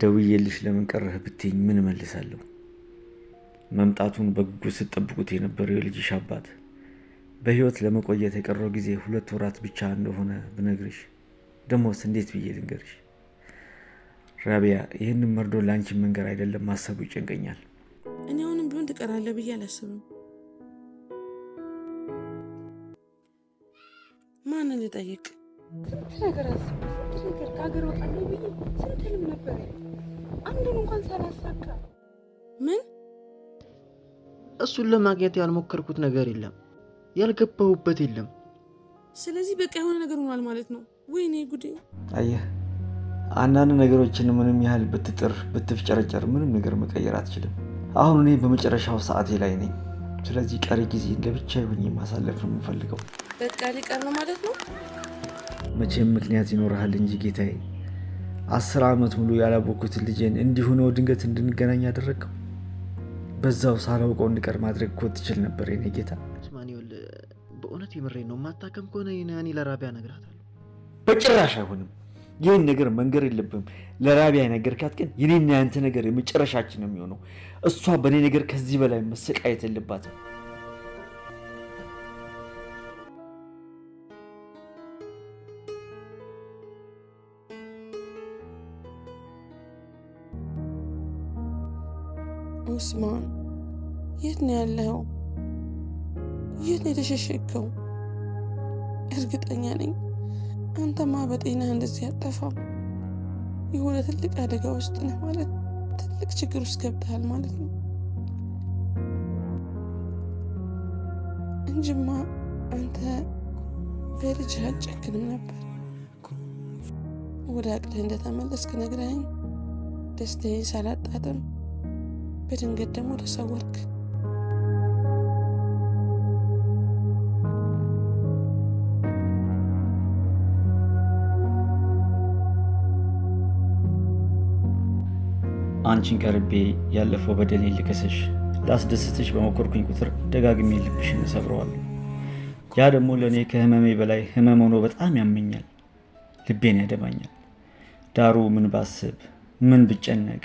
ደውዬልሽ ለምን ቀረህ ብትይኝ ምን መልሳለሁ? መምጣቱን በጉጉት ስትጠብቁት የነበረው የልጅሽ አባት በህይወት ለመቆየት የቀረው ጊዜ 2 ወራት ብቻ እንደሆነ ብነግርሽ ደሞስ እንዴት ብዬ ልንገርሽ? ራቢያ ይህንን መርዶ ላንቺ መንገር አይደለም ማሰቡ ይጨንቀኛል። እኔ አሁንም ቢሆን ትቀራለህ ብዬ አላስብም። ማንን ልጠይቅ? ነገር ከሀገር ወጣለሁ ብዬ ስንትልም ነበር አንዱን እንኳን ሳላሳካ። ምን? እሱን ለማግኘት ያልሞከርኩት ነገር የለም፣ ያልገባሁበት የለም። ስለዚህ በቃ የሆነ ነገር ሆኗል ማለት ነው። ወይኔ ጉዴ! አየህ አንዳንድ ነገሮችን ምንም ያህል ብትጥር ብትፍጨረጨር ምንም ነገር መቀየር አትችልም። አሁን እኔ በመጨረሻው ሰዓቴ ላይ ነኝ። ስለዚህ ቀሪ ጊዜ ለብቻዬ ሆኜ ማሳለፍ ነው የምፈልገው። በቃ ሊቀር ነው ማለት ነው? መቼም ምክንያት ይኖርሃል እንጂ ጌታዬ። 10 ዓመት ሙሉ ያላወቅኩትን ልጄን እንዲሁ ነው ድንገት እንድንገናኝ ያደረገው። በዛው ሳላውቀው እንድቀር ማድረግ እኮ ትችል ነበር የኔ ጌታ። እስማኒውል በእውነት የምሬን ነው። ማታከም ከሆነ እኔ ለራቢያ እነግራታለሁ። በጭራሽ አይሆንም። ይህን ነገር መንገር የለብም። ለራቢያ ነገርካት ግን የኔና ያንተ ነገር የመጨረሻችን ነው የሚሆነው። እሷ በእኔ ነገር ከዚህ በላይ መሰቃየት የለባትም። ኡስማን የት ነው ያለኸው? የት ነው የተሸሸከው? እርግጠኛ ነኝ አንተማ በጤና እንደዚህ አጠፋም። የሆነ ትልቅ አደጋ ውስጥ ነህ ማለት፣ ትልቅ ችግር ውስጥ ገብተሃል ማለት ነው እንጂማ አንተ በልጅህ አትጨክንም ነበር። ወደ አቅልህ እንደተመለስክ ነግረኸኝ ደስታዬን ሳላጣጥም በድንገት ደግሞ ተሰወርክ። አንቺን ቀርቤ ያለፈው በደሌን ልከሰሽ ላስደስትሽ በመኮርኩኝ ቁጥር ደጋግሜ ልብሽን እሰብረዋለሁ። ያ ደግሞ ለእኔ ከህመሜ በላይ ህመም ሆኖ በጣም ያመኛል፣ ልቤን ያደማኛል። ዳሩ ምን ባስብ ምን ብጨነቅ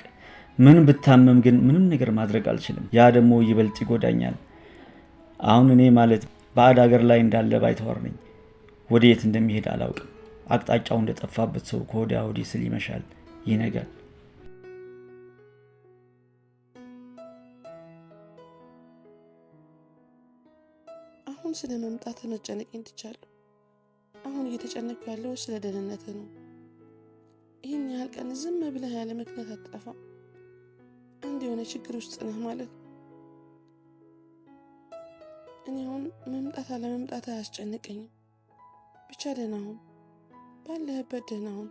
ምን ብታመም ግን ምንም ነገር ማድረግ አልችልም። ያ ደግሞ ይበልጥ ይጎዳኛል። አሁን እኔ ማለት ባዕድ ሀገር ላይ እንዳለ ባይተዋር ነኝ። ወዴት እንደሚሄድ አላውቅም። አቅጣጫው እንደጠፋበት ሰው ከወዲያ ወዲህ ስል ይመሻል፣ ይነጋል። አሁን ስለ መምጣት መጨነቄን ትቻለሁ። አሁን እየተጨነኩ ያለው ስለ ደህንነትህ ነው። ይህን ያህል ቀን ዝም ብለህ ያለ ምክንያት አትጠፋም። አንድ የሆነ ችግር ውስጥ ነህ ማለት ነው። እኔ አሁን መምጣት አለመምጣት አያስጨንቀኝም። ብቻ ደህና ሁን፣ ባለህበት ደህና ሁን።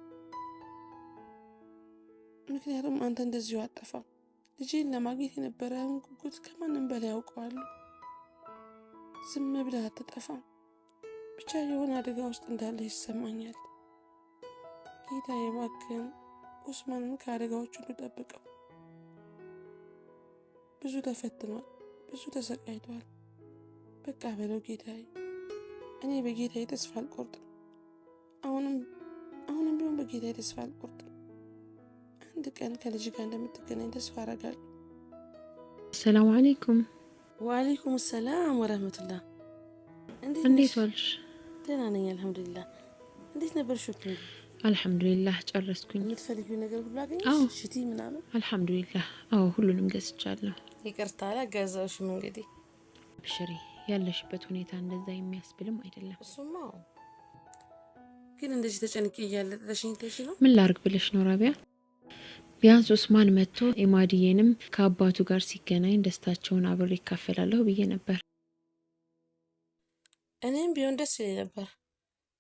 ምክንያቱም አንተ እንደዚሁ አትጠፋም። ልጄን ለማግኘት የነበረህን ጉጉት ከማንም በላይ ያውቀዋለሁ። ዝም ብለህ አትጠፋም። ብቻ የሆነ አደጋ ውስጥ እንዳለ ይሰማኛል። ጌታዬ እባክህን ኡስማንን ከአደጋዎች ሁሉ ጠብቀው። ብዙ ተፈትኗል፣ ብዙ ተሰቃይቷል። በቃ በለው ጌታዬ። እኔ በጌታዬ ተስፋ አልቆርጥም። አሁንም ቢሆን በጌታዬ ተስፋ አልቆርጥም። አንድ ቀን ከልጅ ጋር እንደምትገናኝ ተስፋ አደርጋለሁ። ሰላም አለይኩም። ወአለይኩም ሰላም ወራህመቱላህ። እንዴት ዋልሽ? ደህና ነኝ አልሐምዱሊላህ። እንዴት ነበር ሾፒንግ? አልሐምዱሊላህ ጨረስኩኝ። የምትፈልጊው ነገር ሁሉ አገኘሽ? አዎ ሽቲ ምናምን? አልሐምዱሊላህ አዎ ሁሉንም ገዝቻለሁ። ይቅርታ አላገዛሁሽም። እንግዲህ ብሽሪ ያለሽበት ሁኔታ እንደዛ የሚያስብልም አይደለም። እሱማ ግን እንደዚህ ተጨንቄ እያለ ተሽኝተሽ ነው? ምን ላርግ ብለሽ ነው ራቢያ? ቢያንስ ኡስማን መጥቶ ኢማዲዬንም ከአባቱ ጋር ሲገናኝ ደስታቸውን አብሬ ይካፈላለሁ ብዬ ነበር። እኔም ቢሆን ደስ ይለኝ ነበር፣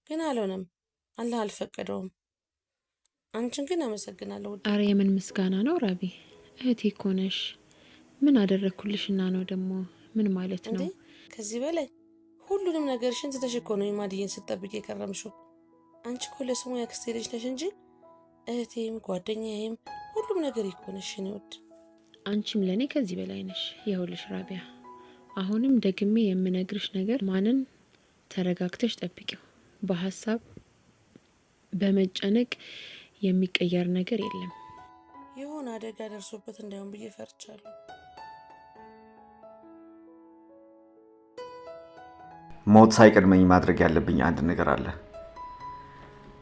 ግን አልሆነም። አላህ አልፈቀደውም። አንቺን ግን አመሰግናለሁ። አረ የምን ምስጋና ነው ራቢ? እህቴ እኮ ነሽ። ምን አደረግኩልሽና ነው ደግሞ? ምን ማለት ነው? ከዚህ በላይ ሁሉንም ነገርሽን ትተሽ እኮ ነው ኢማዲዬን ስትጠብቂ የከረምሽው። አንቺ እኮ ለስሙ ያክስቴ ልጅ ነሽ እንጂ እህቴም ጓደኛዬም ሁሉም ነገር እኮ ነሽ። እኔ ወድ አንቺም ለኔ ከዚህ በላይ ነሽ። ይኸውልሽ ራቢያ፣ አሁንም ደግሜ የምነግርሽ ነገር ማንን ተረጋግተሽ ጠብቂው። በሐሳብ በመጨነቅ የሚቀየር ነገር የለም። የሆነ አደጋ ደርሶበት እንዳይሆን ብዬ ፈርቻለሁ። ሞት ሳይቀድመኝ ማድረግ ያለብኝ አንድ ነገር አለ።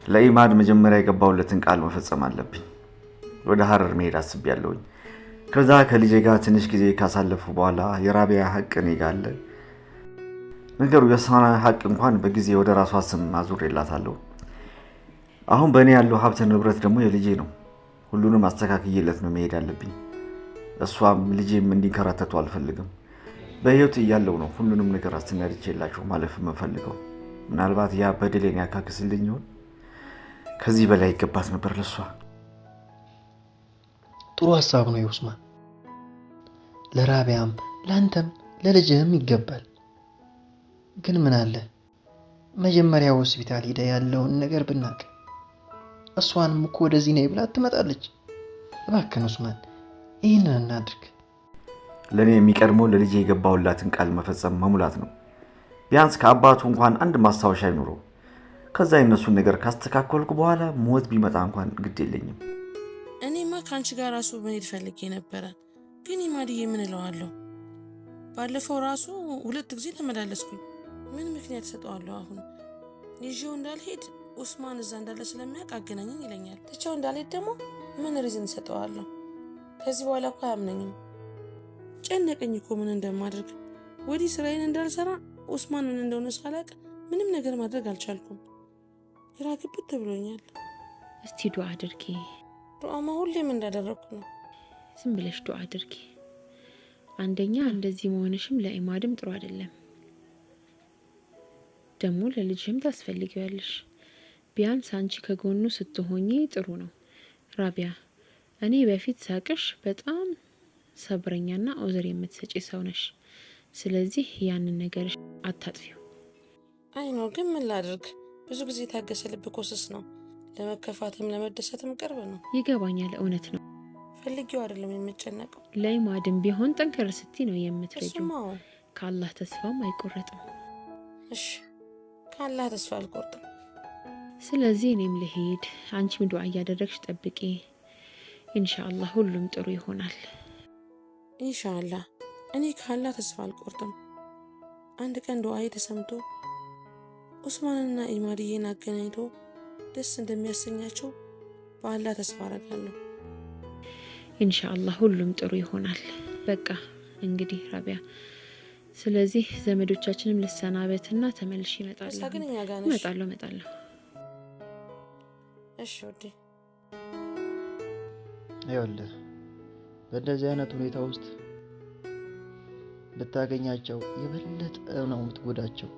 ለኢማድ መጀመሪያ የገባሁለትን ቃል መፈጸም አለብኝ። ወደ ሀረር መሄድ አስቤያለሁኝ። ከዛ ከልጄ ጋር ትንሽ ጊዜ ካሳለፉ በኋላ የራቢያ ሀቅ እኔ ጋር አለ። ነገሩ የሷን ሀቅ እንኳን በጊዜ ወደ ራሷ ስም አዙሬላታለሁ። አሁን በእኔ ያለው ሀብት ንብረት ደግሞ የልጄ ነው። ሁሉንም አስተካክዬለት ነው መሄድ ያለብኝ። እሷም ልጄም እንዲንከራተቱ አልፈልግም። በህይወት እያለው ነው ሁሉንም ነገር አስተናግጄላቸው ማለፍ የምፈልገው። ምናልባት ያ በደሌን ያካክስልኝ ይሆን? ከዚህ በላይ ይገባት ነበር ለሷ። ጥሩ ሐሳብ ነው ኡስማን። ለራቢያም ላንተም ለልጅህም ይገባል። ግን ምን አለ መጀመሪያ ሆስፒታል ሄዳ ያለውን ነገር ብናቅ። እሷንም እኮ ወደዚህ ነይ ብላ ትመጣለች። እባክህን ኡስማን ይህንን እናድርግ። ለእኔ የሚቀድመው ለልጄ የገባሁላትን ቃል መፈጸም መሙላት ነው። ቢያንስ ከአባቱ እንኳን አንድ ማስታወሻ አይኖረው። ከዛ የነሱን ነገር ካስተካከልኩ በኋላ ሞት ቢመጣ እንኳን ግድ የለኝም። እኔማ ከአንቺ ጋር ራሱ መሄድ ፈልጌ ነበረ፣ ግን ኢማድዬ ምን እለዋለሁ? ባለፈው ራሱ 2 ጊዜ ተመላለስኩኝ። ምን ምክንያት ሰጠዋለሁ? አሁን ይዤው እንዳልሄድ ኡስማን እዛ እንዳለ ስለሚያውቅ አገናኘኝ ይለኛል። ትቼው እንዳልሄድ ደግሞ ምን ሪዝን ሰጠዋለሁ? ከዚህ በኋላ እኮ አያምነኝም። ጨነቀኝ እኮ ምን እንደማድረግ። ወዲህ ስራዬን እንዳልሰራ ኡስማን ምን እንደሆነ ሳላቅ ምንም ነገር ማድረግ አልቻልኩም። ግራ ግብት ብሎኛል። እስቲ ዱዓ አድርጊ። ዱዓማ ሁሌም እንዳደረግኩ ነው። ዝም ብለሽ ዱዓ አድርጊ። አንደኛ እንደዚህ መሆንሽም ለኢማድም ጥሩ አይደለም። ደግሞ ለልጅህም ታስፈልጊዋለሽ። ቢያንስ አንቺ ከጎኑ ስትሆኚ ጥሩ ነው። ራቢያ እኔ በፊት ሳቅሽ በጣም ሰብረኛና ኦዘር የምትሰጪ ሰው ነሽ። ስለዚህ ያንን ነገር አታጥፊው። አይ ነው ግን ምን ላድርግ? ብዙ ጊዜ ታገሰ ልብ ኮስስ ነው። ለመከፋትም ለመደሰትም ቅርብ ነው። ይገባኛል፣ እውነት ነው። ፈልጊው አይደለም የምጨነቀው። ለኢማድም ቢሆን ጠንከር ስቲ ነው የምትረጂው። እሱማ ከአላህ ተስፋም አይቆረጥም። እሺ ከአላህ ተስፋ አልቆርጥም። ስለዚህ እኔም ልሄድ፣ አንቺም ዱዓ እያደረግሽ ጠብቂ። ኢንሻአላህ ሁሉም ጥሩ ይሆናል። ኢንሻአላህ እኔ ከአላህ ተስፋ አልቆርጥም። አንድ ቀን ዱዓዬ ተሰምቶ ኡስማንና ኢማድዬን አገናኝቶ ደስ እንደሚያሰኛቸው በአላህ ተስፋ አደርጋለሁ። ኢንሻአላህ ሁሉም ጥሩ ይሆናል። በቃ እንግዲህ ራቢያ፣ ስለዚህ ዘመዶቻችንም ልሰናበትና ተመልሼ እመጣለሁ። ሳገኘኛ ጋር ነሽ? እመጣለሁ። እሺ ወዴ። ይኸውልህ በእንደዚህ አይነት ሁኔታ ውስጥ ብታገኛቸው የበለጠ ነው የምትጎዳቸው።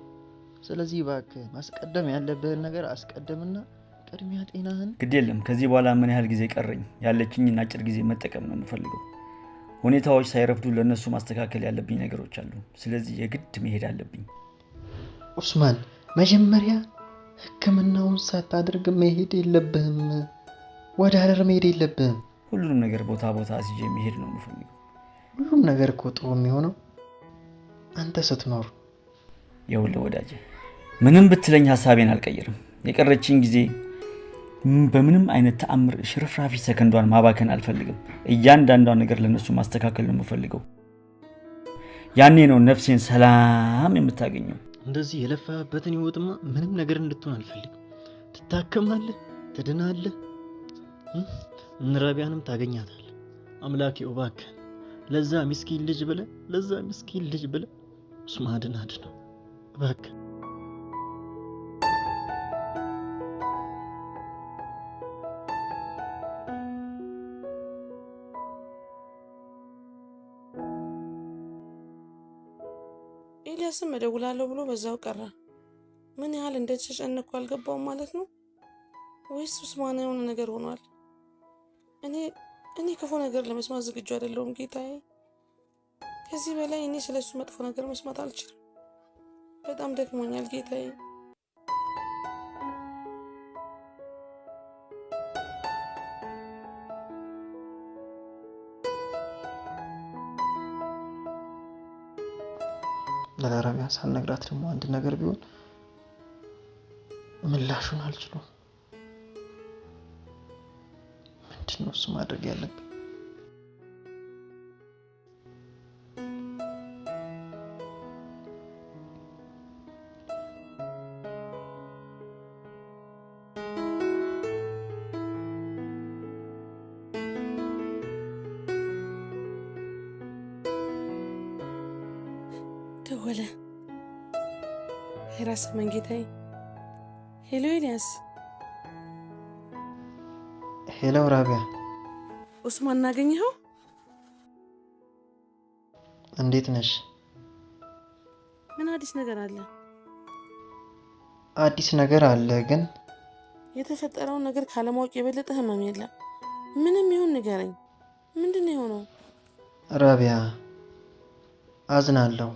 ስለዚህ እባክህ ማስቀደም ያለብህን ነገር አስቀድምና ቅድሚያ ጤናህን። ግድ የለም ከዚህ በኋላ ምን ያህል ጊዜ ቀረኝ? ያለችኝን አጭር ጊዜ መጠቀም ነው የምፈልገው። ሁኔታዎች ሳይረፍዱ ለነሱ ማስተካከል ያለብኝ ነገሮች አሉ። ስለዚህ የግድ መሄድ አለብኝ። ኡስማን መጀመሪያ ሕክምናውን ሳታደርግ መሄድ የለብህም። ወደ ሀረር መሄድ የለብህም። ሁሉንም ነገር ቦታ አስይዤ መሄድ ነው የምፈልገው። ሁሉም ነገር እኮ ጥሩ የሚሆነው አንተ ስትኖር። ይኸውልህ ወዳጄ፣ ምንም ብትለኝ ሀሳቤን አልቀይርም። የቀረችኝ ጊዜ በምንም አይነት ተአምር ሽርፍራፊ ሰከንዷን ማባከን አልፈልግም። እያንዳንዷን ነገር ለነሱ ማስተካከል ነው የምፈልገው። ያኔ ነው ነፍሴን ሰላም የምታገኘው። እንደዚህ የለፋበትን ህይወትማ ምንም ነገር እንድትሆን አልፈልግም። ትታከማለህ፣ ትድናለህ፣ ራቢያንም ታገኛታለህ። አምላኬ እባክህ ለዛ ምስኪን ልጅ ብለህ ኡስማንን አድነው እባክህ። ኤልያስም እደውላለሁ ብሎ በዛው ቀረ። ምን ያህል እንደተጨነቅኩ አልገባውም ማለት ነው። ወይስ ኡስማን የሆነ ነገር ሆኗል? እኔ ክፉ ነገር ለመስማት ዝግጁ አይደለሁም ጌታዬ። ከዚህ በላይ እኔ ስለሱ መጥፎ ነገር መስማት አልችልም። በጣም ደክሞኛል ጌታዬ። ለራቢያ ሳልነግራት ደግሞ አንድ ነገር ቢሆን ምላሹን አልችልም። ምንድነው እሱ ማድረግ ያለብኝ? ደወለ። ራስ መንጌታዬ። ሄሎ ኤልያስ። ሄሎ ራቢያ። ኡስማን እናገኘኸው? እንዴት ነሽ? ምን አዲስ ነገር አለ? አዲስ ነገር አለ፣ ግን የተፈጠረውን ነገር ካለማወቅ የበለጠ ህመም የለም። ምንም ይሁን ንገረኝ። ምንድን ነው የሆነው? ራቢያ አዝናለሁ።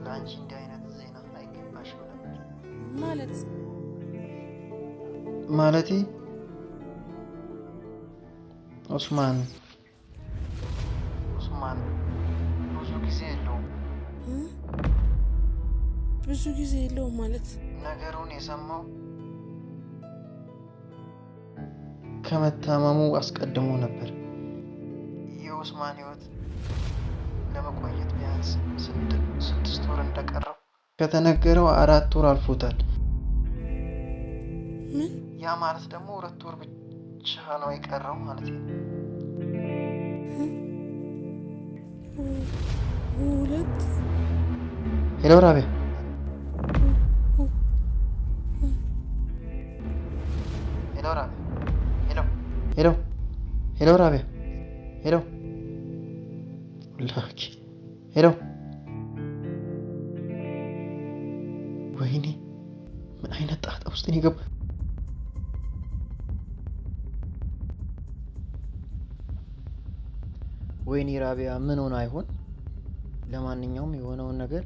ለአንቺ እንዲህ አይነት ዜና አይገባሽም ነበር። ማለቴ ኡስማን ብዙ ጊዜ የለውም። ብዙ ጊዜ የለውም ማለት? ነገሩን የሰማው ከመታመሙ አስቀድሞ ነበር። የኡስማን ህይወት ለመቆየት ቢያንስ 6 ወር እንደቀረው ከተነገረው 4 ወር አልፎታል። ምን? ያ ማለት ደግሞ 2 ወር ብቻ ነው የቀረው ማለት ነው። 2? ሄሎ ራቢያ። ሄሎ ራቢያ። ሄሎ ላኪ። ሄሎ። ወይኔ ምን አይነት ጣጣ ውስጥ ነው የገባ? ወይኔ ራቢያ ምን ሆነ አይሆን? ለማንኛውም የሆነውን ነገር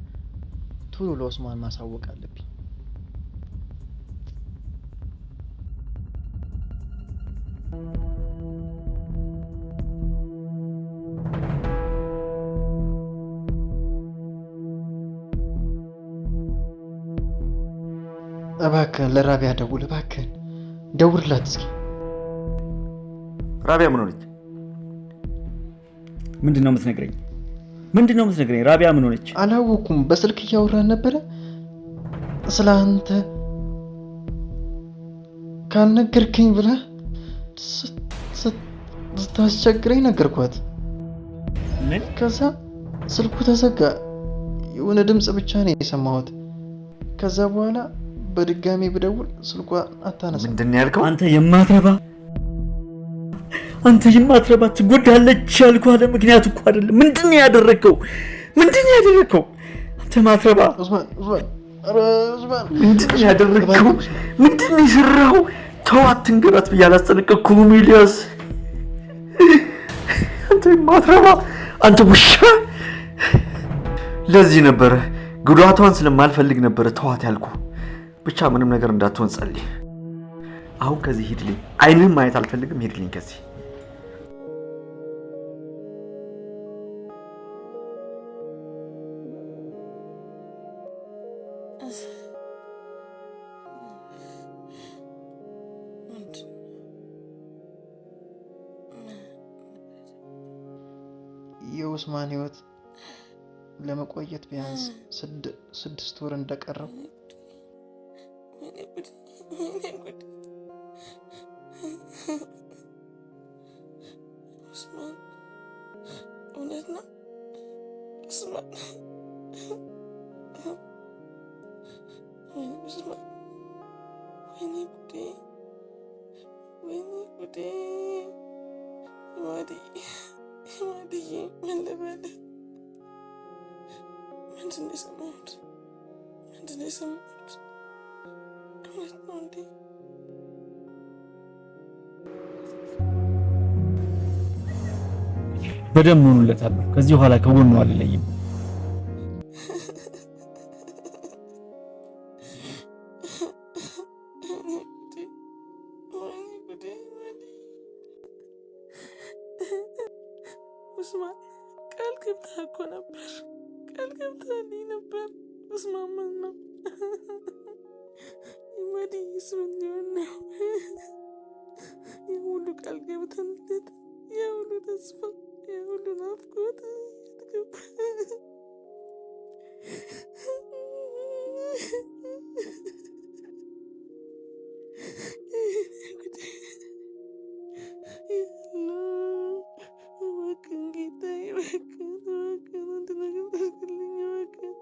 ቶሎ ለኡስማን ማሳወቅ አለብኝ። እባክህን ለራቢያ ደውል፣ እባክህን ደውልላት እስኪ። ራቢያ ምን ሆነች? ምንድነው የምትነግረኝ? ራቢያ ምን ሆነች? አላወኩም። በስልክ እያወራን ነበረ። ስለ አንተ ካልነገርከኝ ብለህ ስታስቸግረኝ ነገርኳት። ምን? ከዛ ስልኩ ተዘጋ። የሆነ ድምፅ ብቻ ነው የሰማሁት። ከዛ በኋላ በድጋሚ ብደውል ስልኳ አታነሳም። ምንድነው ያልከው? አንተ የማትረባ ትጎዳለች ያልኩህ አለ ምክንያት እኮ አይደለም። ምንድነው ያደረከው? አንተ ማትረባ። ኡስማን ምንድነው ያደረከው? ምንድነው የሰራው? ተው አትንገራት ብዬ አላስጠነቀቅኩም ኤልያስ። አንተ ማትረባ፣ አንተ ውሻ። ለዚህ ነበረ ጉዳቷን ስለማልፈልግ ነበረ ተዋት ያልኩህ። ብቻ ምንም ነገር እንዳትሆን ጸልይ። አሁን ከዚህ ሂድልኝ። አይንህም ማየት አልፈልግም። ሂድልኝ ከዚህ። የኡስማን ህይወት ለመቆየት ቢያንስ 6 ወር እንደቀረው ኡስማን እውነት ነው? ኡስማን ወይኔ ጉዴ ማድዬ ምን ልበልህ? ምንድን ነው የሰማሁት? እውነት ነው እንዴ? በደም ሆኖለታል። ከዚህ በኋላ ከጎኑ አልለይም። ኡስማን ቃል ገብተህ እኮ ነበር። ቃል ገብተህልኝ ነበር። ኡስማን ምን ነው ማድዬስ ምን ሊሆን ነው? የሁሉ ቃል ገብተንለት፣ የሁሉ ተስፋ፣ የሁሉ ናፍቆት እባክህን ጌታዬ፣ እባክህን አንድ ነገር አድርግልኝ እባክህን።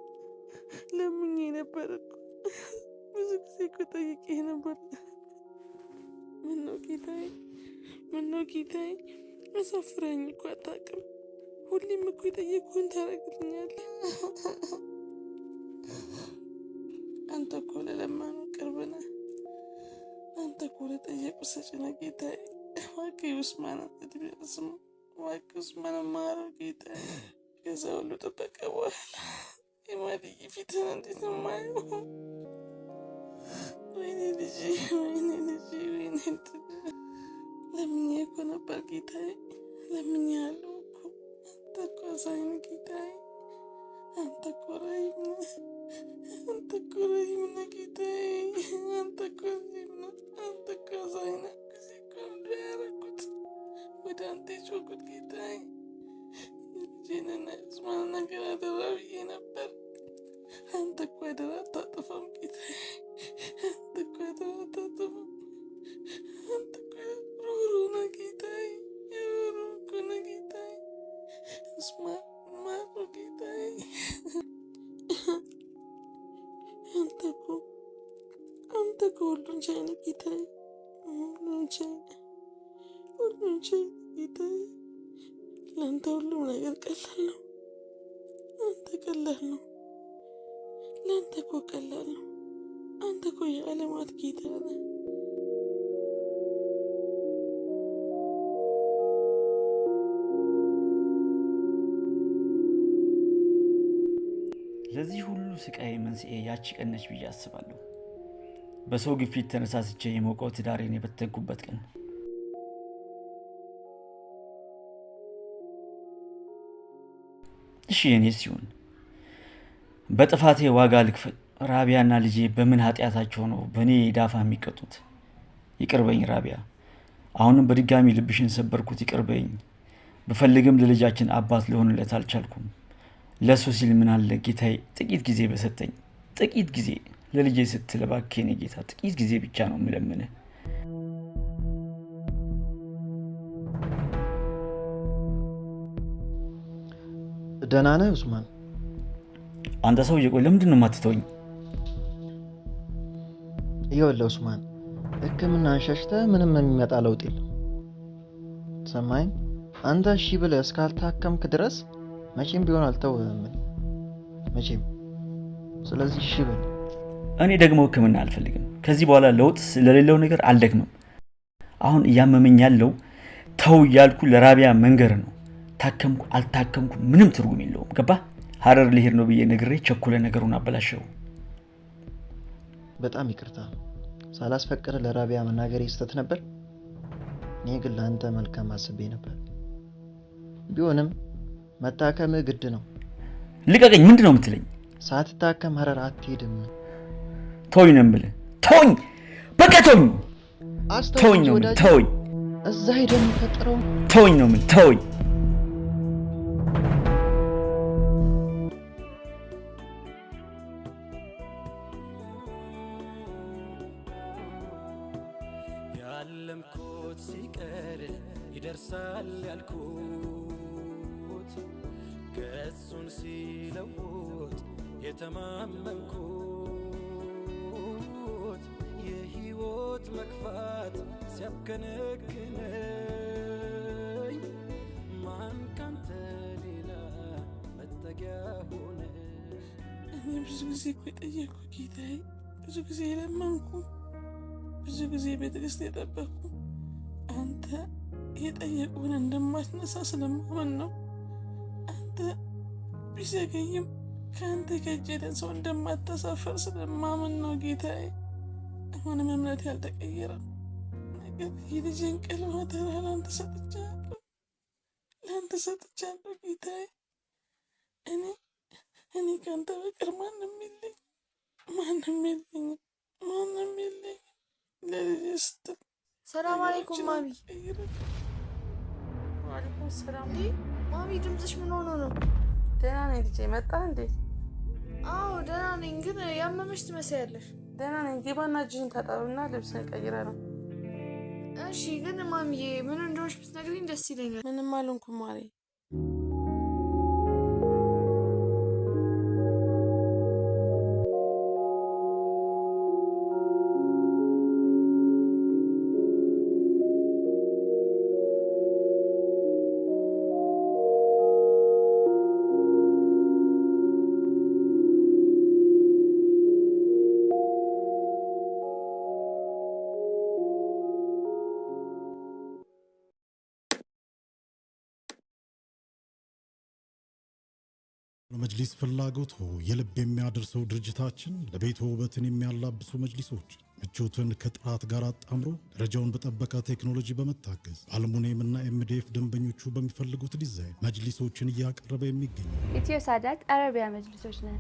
እኮ ጠይቄህ ነበር። ምነው ጌታዬ አሳፍረኸኝ እኮ አታውቅም። ሁሌም እኮ የጠየቅኩህን ታደርግልኛለህ። አንተ እኮ ለለመኑ ቅርብ ነህ። አንተ እኮ ለጠየቁ ሰጪ ነህ ጌታዬ። እባክህ ኡስማንን እድሜ ርዝም፣ እባክህ ኡስማንን ማረው ጌታዬ። ከዛ ሁሉ ጠበቀ በኋላ የማድዬ ፊትህን እንዴት ነው የማየው? ወይኔ ልጄ፣ ወይኔ ልጄ፣ ወይኔ ለምኜ እኮ ነበር ጌታዬ፣ ለምኜ ያለው እኮ። አንተ እኮ አዛኝ ነህ ጌታዬ። አንተ እኮ ረሂም ነህ። አንተ እኮ ረሂም ነህ ጌታዬ። አንተ እኮ ረሂም ነህ። አንተ እኮ አዛኝ ነህ። ጊዜ እኮ እንደ ያደረኩት ወደ አንተ የጮኩት ጌታዬ። የልጄንና የኡስማንን ነገር አደራ ብዬ ነበር። አንተ እኮ አደራ አታጥፋም ጌታዬ። አንተ እኮ አደራ አታጥፋም። አንተ እኮ ሩህሩህ ነህ ጌታዬ። ሩህሩህ እኮ ነህ ጌታዬ። ኡስማን ማረው ጌታዬ። አንተ እኮ ሁሉን ቻይ ነህ ጌታዬ። ሁሉን ቻይ ጌታዬ። ለአንተ ሁሉም ነገር ቀላል ነው። አንተ ቀላል ነው። ለአንተ እኮ ቀላል ነው። አንተ እኮ የዓለማት ጌታ ነህ። ለዚህ ሁሉ ስቃይ መንስኤ ያቺ ቀን ነች ብዬ አስባለሁ። በሰው ግፊት ተነሳስቼ የሞቀው ትዳሬን የበተንኩበት ቀን። እሺ የኔ ሲሆን በጥፋቴ ዋጋ ልክፈል። ራቢያና ልጄ በምን ኃጢአታቸው ነው በእኔ ዳፋ የሚቀጡት? ይቅርበኝ ራቢያ፣ አሁንም በድጋሚ ልብሽን ሰበርኩት። ይቅርበኝ። ብፈልግም ለልጃችን አባት ልሆንለት አልቻልኩም። ለሱ ሲል ምን አለ ጌታዬ ጥቂት ጊዜ በሰጠኝ። ጥቂት ጊዜ ለልጄ ስትል እባክህ የኔ ጌታ ጥቂት ጊዜ ብቻ ነው የምለምንህ። ደህና ነህ ኡስማን? አንተ ሰውዬ ቆይ ለምንድን ነው የማትተወኝ? ይኸውልህ ኡስማን፣ ሕክምናን ሸሽተህ ምንም የሚመጣ ለውጥ የለም። ሰማኝ? አንተ እሺ ብለህ እስካልታከምክ ድረስ መቼም ቢሆን አልተውህም። መቼም። ስለዚህ እሺ በል። እኔ ደግሞ ሕክምና አልፈልግም። ከዚህ በኋላ ለውጥ ስለሌለው ነገር አልደግምም። አሁን እያመመኝ ያለው ተው እያልኩ ለራቢያ መንገር ነው። ታከምኩ አልታከምኩ ምንም ትርጉም የለውም። ገባህ? ሀረር ልሄድ ነው ብዬ ነግሬ ቸኩለ ነገሩን አበላሸው። በጣም ይቅርታ። ሳላስፈቅድ ለራቢያ መናገሬ ስህተት ነበር። እኔ ግን ለአንተ መልካም አስቤ ነበር። ቢሆንም መታከምህ ግድ ነው። ልቀቀኝ። ምንድን ነው የምትለኝ? ሳትታከም ሀረር አትሄድም። ተወኝ ነው የምልህ። ተወኝ፣ በቃ ተወኝ። ተወኝ ነው የምልህ። ተወኝ። እዛ ሄደህ የሚፈጠረው ተወኝ ነው የምልህ። ተወኝ። ያለምኩት ሲቀር ይደርሳል ያልኩት ገጹን ሲለውጥ የተማመንኩት የህይወት መክፋት ሲያብከነክነኝ ማን ካንተ ሌላ መጠጊያ ሆነ? እኔ ብዙ ጊዜ እኮ የጠየቅኩ ጌታዬ፣ ብዙ ጊዜ የለመንኩ፣ ብዙ ጊዜ በትዕግስት የጠበቅኩ አንተ የጠየቁህን እንደማትነሳ ስለማመን ነው። አንተ ቢዘገይም ከአንተ ከእጅህን ሰው እንደማታሳፈር ስለማመን ነው ጌታዬ። አሁንም እምነት ያልተቀየረም ነገር የልጄን ቀልብ አደራ ለአንተ ሰጥቻለሁ ጌታዬ። እኔ ከአንተ በቀር ማንም የለኝም። ለልጄ ስትል ሰላም አለይኩም ማሚ። ዋሌኩም ሰላም። ማሚ ድምፅሽ ምን ሆኖ ነው? ደህና ነኝ ልጄ። መጣህ እንዴ? አዎ ደህና ነኝ፣ ግን ያመመሽ ትመስያለሽ። ደህና ነኝ። ግባና እጅህን ታጠብና ልብስን ቀይረ ነው። እሺ፣ ግን ማሚዬ ምን እንደሆነሽ ብትነግሪኝ ደስ ይለኛል። ምንም አልሆንኩም ማሬ። ለመጅሊስ ፍላጎት የልብ የሚያደርሰው ድርጅታችን ለቤቱ ውበትን የሚያላብሱ መጅሊሶች ምቾትን ከጥራት ጋር አጣምሮ ደረጃውን በጠበቀ ቴክኖሎጂ በመታገዝ አልሙኒየም እና ኤምዲኤፍ ደንበኞቹ በሚፈልጉት ዲዛይን መጅሊሶችን እያቀረበ የሚገኘው ኢትዮ ሳዳት አረቢያ መጅሊሶች ነን።